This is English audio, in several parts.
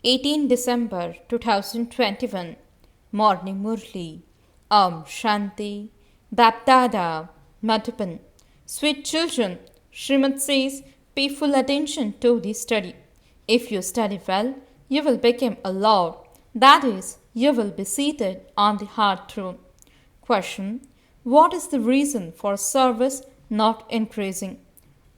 18 December 2021 Morning Murli Shanti BapDada Madhuban. Sweet children, Srimad says, pay full attention to the study. If you study well, you will become a lord. That is, you will be seated on the heart throne. Question: what is the reason for service not increasing?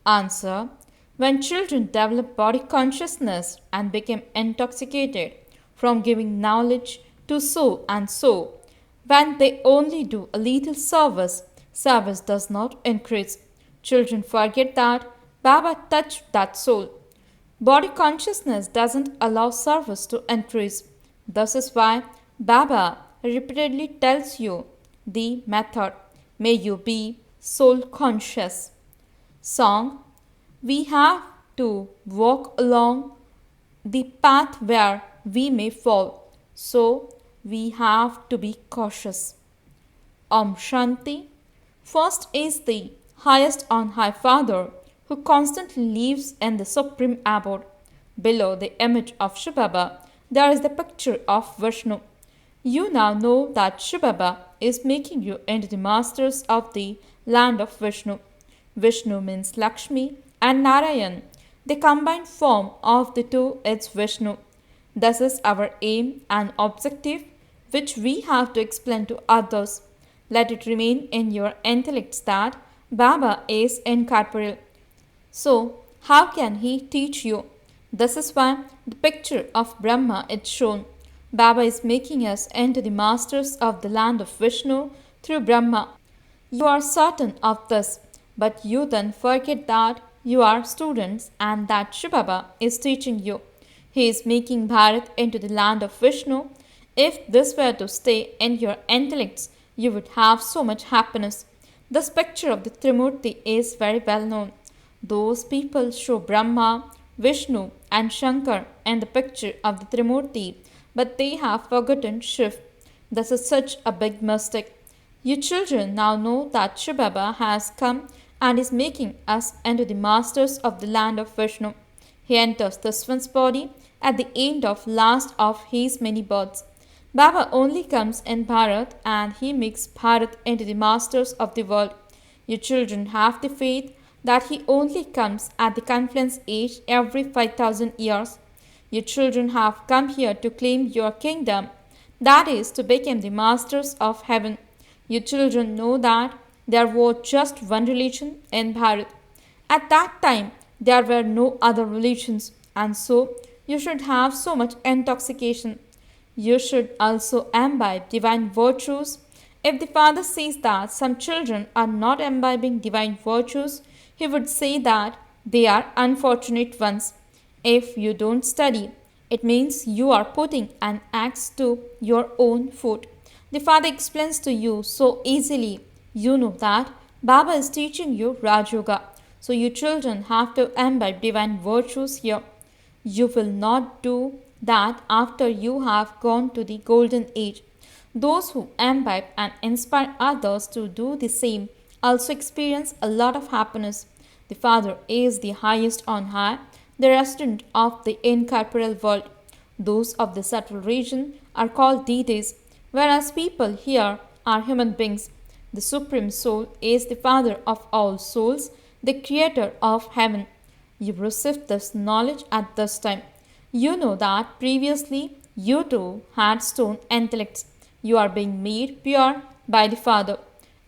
Answer: when children develop body consciousness and become intoxicated from giving knowledge to so and so, when they only do a little service, service does not increase. Children forget that Baba touched that soul. Body consciousness doesn't allow service to increase. This is why Baba repeatedly tells you the method. May you be soul conscious. Song: we have to walk along the path where we may fall, so we have to be cautious. Shanti. First is the highest on high Father who constantly lives in the supreme abode. Below the image of shivbaba, there is the picture of Vishnu. You now know that shivbaba is making you into the masters of the land of Vishnu. Vishnu means Lakshmi and Narayan. The combined form of the two is Vishnu. This is our aim and objective, which we have to explain to others. Let it remain in your intellects that Baba is incorporeal. So, how can he teach you? This is why the picture of Brahma is shown. Baba is making us into the masters of the land of Vishnu through Brahma. You are certain of this, but you then forget that you are students and that shivbaba is teaching you. He is making Bharat into the land of Vishnu. If this were to stay in your intellects, you would have so much happiness. This picture of the Trimurti is very well known. Those people show Brahma, Vishnu and Shankar in the picture of the Trimurti, but they have forgotten Shiv. This is such a big mistake. You children now know that shivbaba has come and is making us into the masters of the land of Vishnu. He enters this one's body at the end of last of his many births. Baba only comes in Bharat and he makes Bharat into the masters of the world. You children have the faith that he only comes at the confluence age every 5,000 years. You children have come here to claim your kingdom, that is, to become the masters of heaven. You children know that there was just one religion in Bharat. At that time, there were no other religions, and so you should have so much intoxication. You should also imbibe divine virtues. If the father says that some children are not imbibing divine virtues, he would say that they are unfortunate ones. If you don't study, it means you are putting an axe to your own foot. The father explains to you so easily. You know that Baba is teaching you Raj Yoga, so you children have to imbibe divine virtues here. You will not do that after you have gone to the golden age. Those who imbibe and inspire others to do the same also experience a lot of happiness. The Father is the highest on high, the resident of the incorporeal world. Those of the subtle region are called deities, whereas people here are human beings. The Supreme Soul is the Father of all souls, the Creator of heaven. You received this knowledge at this time. You know that previously you too had stone intellects. You are being made pure by the Father.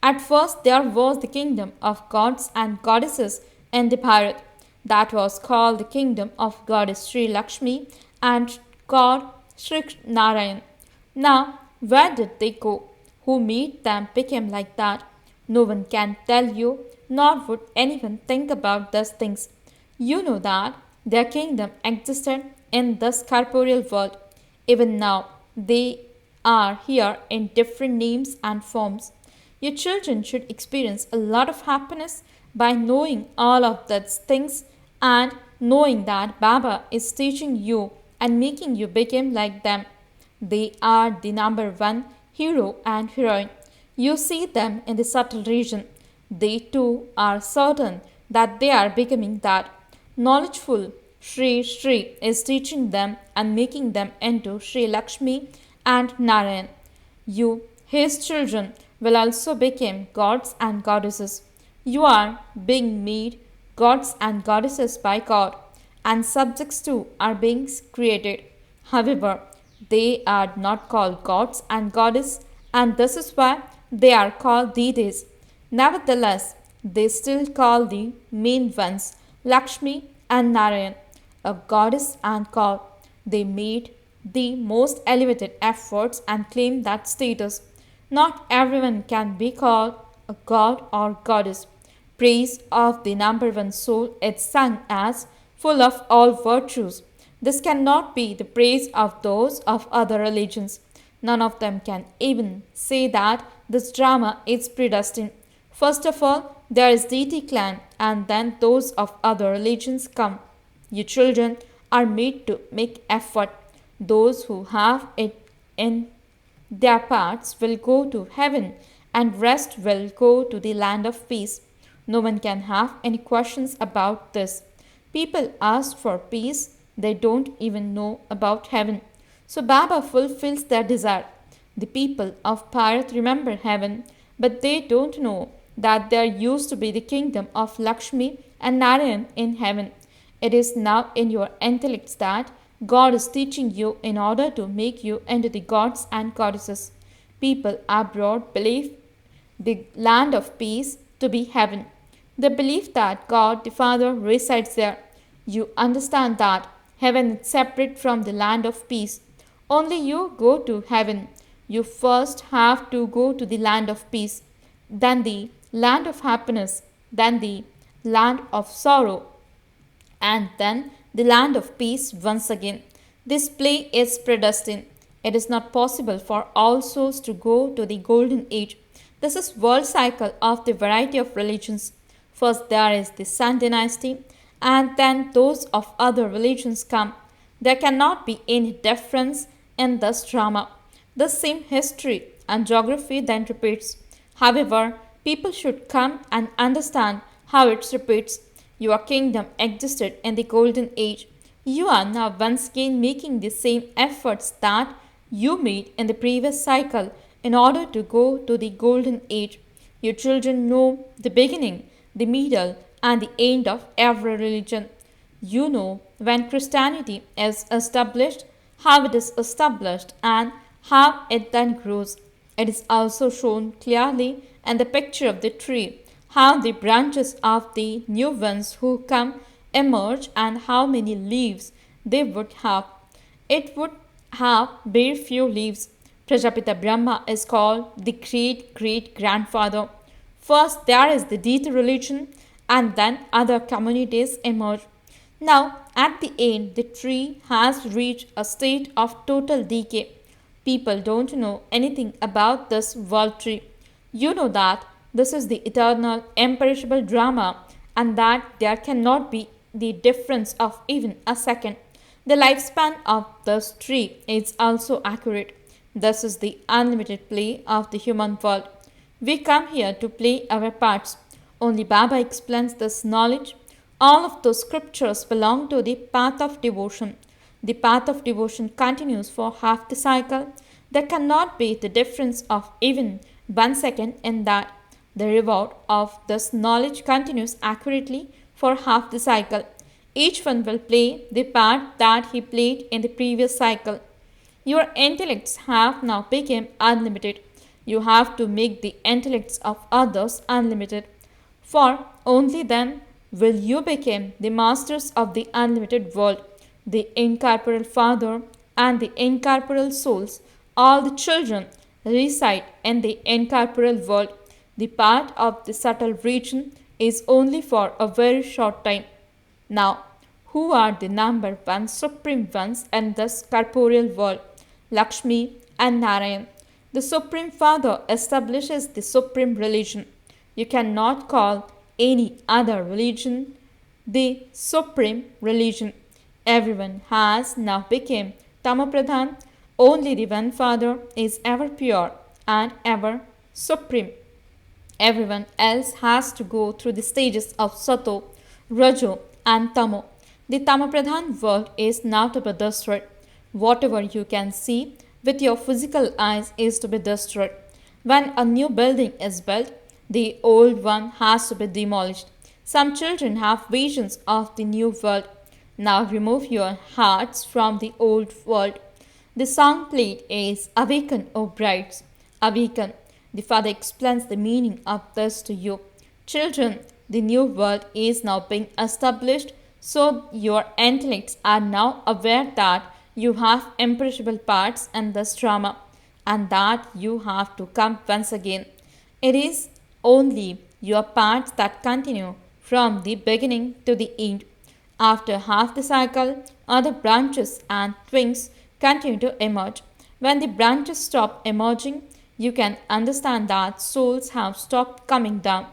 At first there was the kingdom of gods and goddesses in the Bharat. That was called the kingdom of goddess Sri Lakshmi and god Sri Narayan. Now, where did they go? Who made them become like that? No one can tell you, nor would anyone think about these things. You know that their kingdom existed in this corporeal world. Even now, they are here in different names and forms. Your children should experience a lot of happiness by knowing all of these things and knowing that Baba is teaching you and making you become like them. They are the number one hero and heroine. You see them in the subtle region. They too are certain that they are becoming that. Knowledgeful Shri Shri is teaching them and making them into Shri Lakshmi and Narayan. You, his children, will also become gods and goddesses. You are being made gods and goddesses by God, and subjects too are being created. However, they are not called gods and goddesses, and this is why they are called deities. Nevertheless, they still call the main ones Lakshmi and Narayan, a goddess and god. They made the most elevated efforts and claim that status. Not everyone can be called a god or goddess. Praise of the number one soul is sung as full of all virtues. This cannot be the praise of those of other religions. None of them can even say that this drama is predestined. First of all, there is deity clan, and then those of other religions come. You children are made to make effort. Those who have it in their parts will go to heaven, and rest will go to the land of peace. No one can have any questions about this. People ask for peace, they don't even know about heaven. So Baba fulfills their desire. The people of Bharat remember heaven, but they don't know that there used to be the kingdom of Lakshmi and Narayan in heaven. It is now in your intellects that God is teaching you in order to make you into the gods and goddesses. People abroad believe the land of peace to be heaven. They believe that God the Father resides there. You understand that heaven is separate from the land of peace. Only you go to heaven. You first have to go to the land of peace, then the land of happiness, then the land of sorrow, and then the land of peace once again. This play is predestined. It is not possible for all souls to go to the golden age. This is world cycle of the variety of religions. First there is the Sun dynasty, and then those of other religions come. There cannot be any difference in this drama. The same history and geography then repeats. However, people should come and understand how it repeats. Your kingdom existed in the golden age. You are now once again making the same efforts that you made in the previous cycle in order to go to the golden age. Your children know the beginning, the middle, and the end of every religion. You know when Christianity is established, how it is established, and how it then grows. It is also shown clearly in the picture of the tree, how the branches of the new ones who come emerge and how many leaves they would have. It would have very few leaves. Prajapita Brahma is called the great grandfather. First there is the deity religion, and then other communities emerge. Now, at the end, the tree has reached a state of total decay. People don't know anything about this world tree. You know that this is the eternal, imperishable drama, and that there cannot be the difference of even a second. The lifespan of this tree is also accurate. This is the unlimited play of the human world. We come here to play our parts. Only Baba explains this knowledge. All of those scriptures belong to the path of devotion. The path of devotion continues for half the cycle. There cannot be the difference of even 1 second in that. The reward of this knowledge continues accurately for half the cycle. Each one will play the part that he played in the previous cycle. Your intellects have now become unlimited. You have to make the intellects of others unlimited. For only then will you become the masters of the unlimited world, the incorporeal Father and the incorporeal souls. All the children reside in the incorporeal world. The part of the subtle region is only for a very short time. Now, who are the number one supreme ones in this corporeal world? Lakshmi and Narayan. The Supreme Father establishes the supreme religion. You cannot call any other religion the supreme religion. Everyone has now become Tamapradhan. Only the one Father is ever pure and ever supreme. Everyone else has to go through the stages of Sato, Rajo, and Tamo. The Tamapradhan world is now to be destroyed. Whatever you can see with your physical eyes is to be destroyed. When a new building is built, the old one has to be demolished. Some children have visions of the new world. Now remove your hearts from the old world. The song played is Awaken, O Brides. Awaken. The Father explains the meaning of this to you. Children, the new world is now being established, so your intellects are now aware that you have imperishable parts in this drama and that you have to come once again. It is only your parts that continue from the beginning to the end. After half the cycle, other branches and twigs continue to emerge. When the branches stop emerging, you can understand that souls have stopped coming down.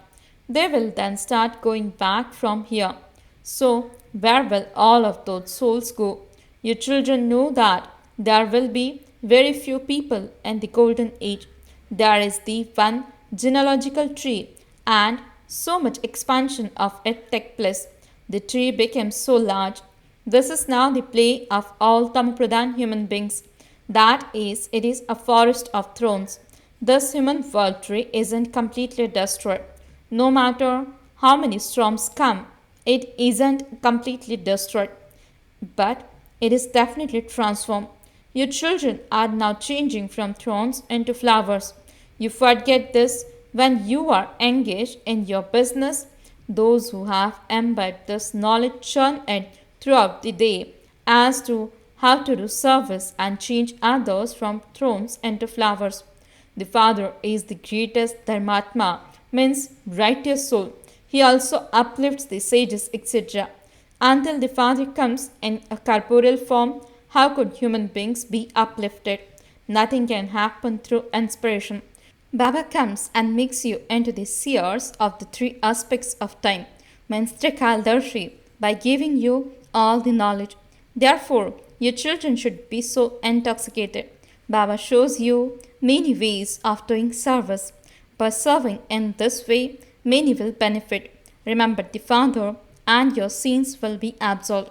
They will then start going back from here. So, where will all of those souls go? Your children know that there will be very few people in the golden age. There is the one genealogical tree, and so much expansion of it took place. The tree became so large. This is now the play of all Tamapradhan human beings. That is, it is a forest of thrones. This human world tree isn't completely destroyed. No matter how many storms come, it isn't completely destroyed. But it is definitely transformed. Your children are now changing from thorns into flowers. You forget this when you are engaged in your business. Those who have imbibed this knowledge churn it throughout the day as to how to do service and change others from thorns into flowers. The Father is the greatest Dharmatma, means righteous soul. He also uplifts the sages, etc. Until the Father comes in a corporeal form, how could human beings be uplifted? Nothing can happen through inspiration. Baba comes and makes you into the seers of the three aspects of time, means Trikaldarshi, by giving you all the knowledge. Therefore, your children should be so intoxicated. Baba shows you many ways of doing service. By serving in this way, many will benefit. Remember the Father, and your sins will be absolved.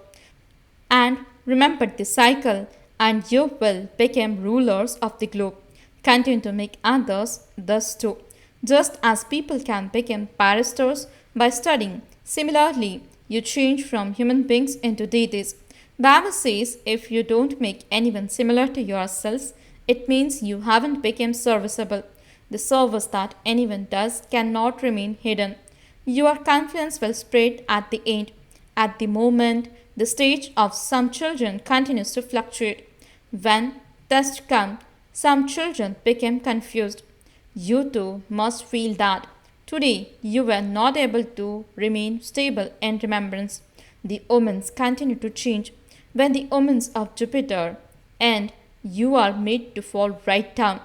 And remember the cycle, and you will become rulers of the globe. Continue to make others thus too. Just as people can become barristers by studying, similarly, you change from human beings into deities. Baba says if you don't make anyone similar to yourselves, it means you haven't become serviceable. The service that anyone does cannot remain hidden. Your confidence will spread at the end. At the moment, the stage of some children continues to fluctuate. When tests come, some children become confused. You too must feel that. Today, you were not able to remain stable in remembrance. The omens continue to change. When the omens of Jupiter end, you are made to fall right down.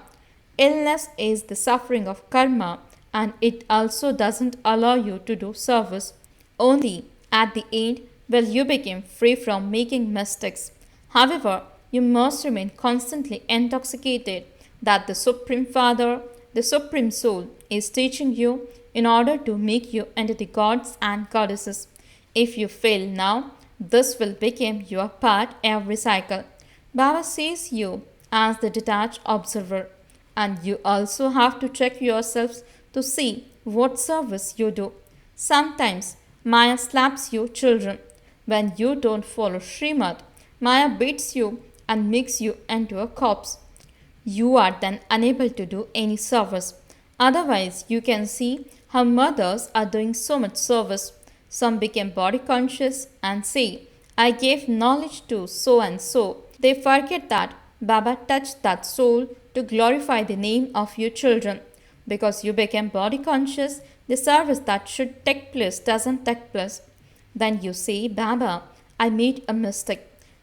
Illness is the suffering of karma, and it also doesn't allow you to do service. Only at the end will you become free from making mistakes. However, you must remain constantly intoxicated that the Supreme Father, the Supreme Soul, is teaching you in order to make you into the gods and goddesses. If you fail now, this will become your part every cycle. Baba sees you as the detached observer, and you also have to check yourselves to see what service you do. Sometimes Maya slaps you children. When you don't follow Srimad, Maya beats you and makes you into a corpse. You are then unable to do any service. Otherwise, you can see how mothers are doing so much service. Some become body conscious and say, I gave knowledge to so and so. They forget that Baba touched that soul to glorify the name of your children. Because you became body conscious, the service that should take place doesn't take place. Then you say, Baba, I made a mistake.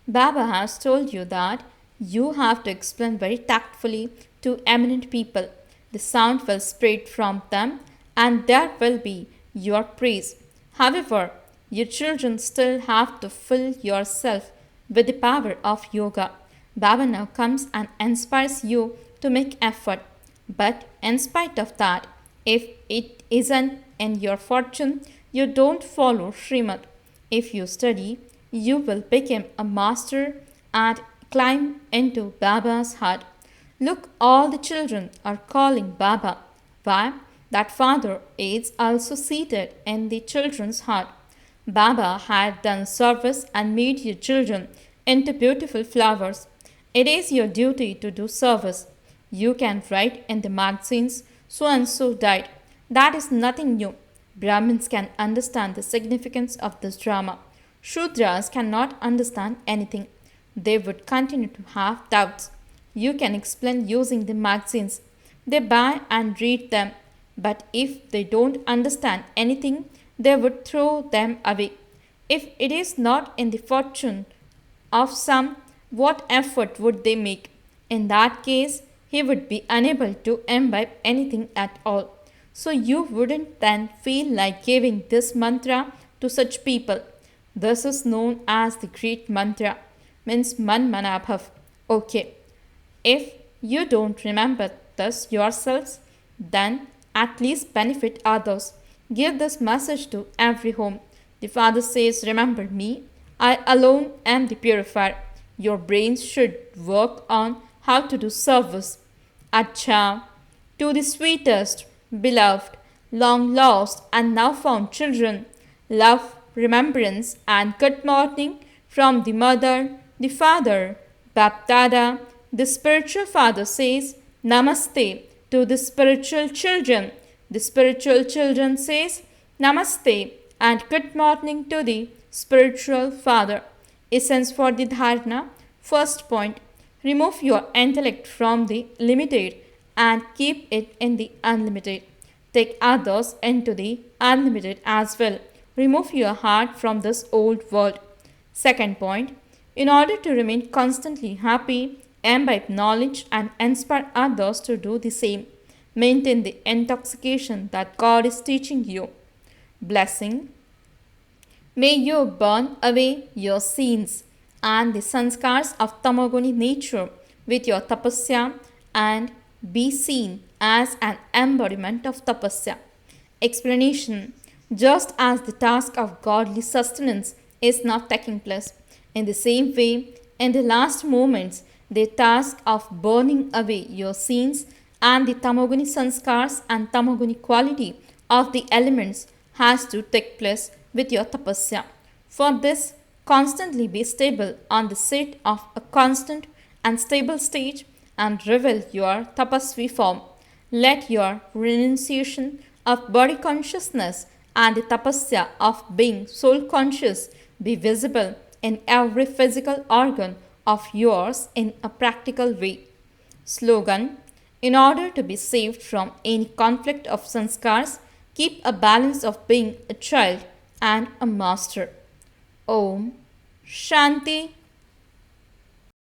Baba has told you that you have to explain very tactfully to eminent people. The sound will spread from them and there will be your praise. However, your children still have to fill yourself with the power of yoga. Baba now comes and inspires you to make effort. But in spite of that, if it isn't in your fortune, you don't follow Srimad. If you study, You will become a master and climb into Baba's heart. Look, all the children are calling Baba. Why? That father is also seated in the children's heart. Baba had done service and made you children into beautiful flowers. It is your duty to do service. You can write in the magazines, so and so died. That is nothing new. Brahmins can understand the significance of this drama. Shudras cannot understand anything. They would continue to have doubts. You can explain using the magazines. They buy and read them. But if they don't understand anything, they would throw them away. If it is not in the fortune of some, what effort would they make? In that case, he would be unable to imbibe anything at all. So you wouldn't then feel like giving this mantra to such people. This is known as the great mantra, means man manabhav. Okay, if you don't remember this yourselves, then at least benefit others. Give this message to every home. The Father says, remember me, I alone am the purifier. Your brains should work on how to do service. Acha, to the sweetest, beloved, long lost and now found children, love, remembrance and good morning from the mother, the father, BapDada. The spiritual father says, Namaste to the spiritual children. The spiritual children says, Namaste and good morning to the spiritual father. Essence for the dharana. First point, remove your intellect from the limited and keep it in the unlimited. Take others into the unlimited as well. Remove your heart from this old world. Second point, in order to remain constantly happy, imbibe knowledge and inspire others to do the same. Maintain the intoxication that God is teaching you. Blessing. May you burn away your sins and the sanskars of tamoguni nature with your tapasya and be seen as an embodiment of tapasya. Explanation. Just as the task of godly sustenance is now taking place, in the same way, in the last moments, the task of burning away your sins and the tamoguni sanskars and tamoguni quality of the elements has to take place with your tapasya. For this, constantly be stable on the seat of a constant and stable stage and reveal your tapasvi form. Let your renunciation of body consciousness and the tapasya of being soul conscious be visible in every physical organ of yours in a practical way. Slogan. In order to be saved from any conflict of sanskars, keep a balance of being a child and a master. Om Shanti